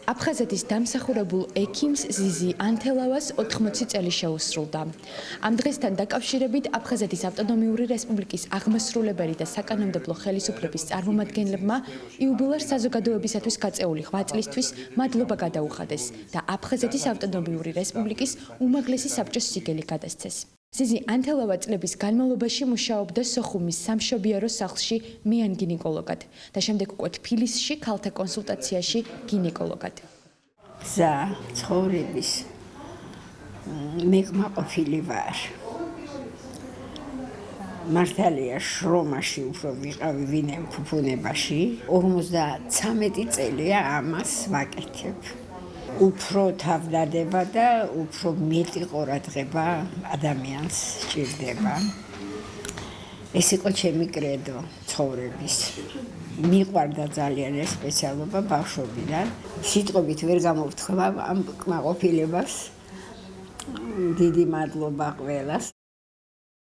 აფხაზეთის დამსახურებულ ექიმს ზიზი ანთელავას 80 წელი შეუსრულდა. ამ დღესთან დაკავშირებით აფხაზეთის ავტონომიური რესპუბლიკის აღმასრულებელი და საკანონმდებლო ხელისუფლების წარმომადგენლებმა იუბილეურ საზოგადოებისათვის გაწეული 8 წლისთვის მადლობა გადაუხადეს და აფხაზეთის ავტონომიური რესპუბლიკის უმაღლესი საბჭოს სიგელი გადასცეს. ზიზი ანთელავა წლების განმავლობაში მუშაობდა სოხუმის სამშობიარო სახლში მეან-გინეკოლოგად და შემდეგ უკვე თბილისში ქალთა კონსულტაციაში გინეკოლოგად. გზა ცხოვრების მეკმაყოფილი ვარ. მართალია შრომაში უფრო ვიყავი ვინმე ფუფუნებაში. 53 წელია ამას ვაკეთებ. უფრო თავდადება და უფრო მეტი ყურადღება ადამიანს სჭირდება. ეს იყო ჩემი კრედო ცხოვრების. მიყვარდა ძალიან ეს სპეციალობა ბავშვობიდან. სიტყვებით ვერ გამოვთხოვავ ამ კმაყოფილებას. დიდი მადლობა ყველას.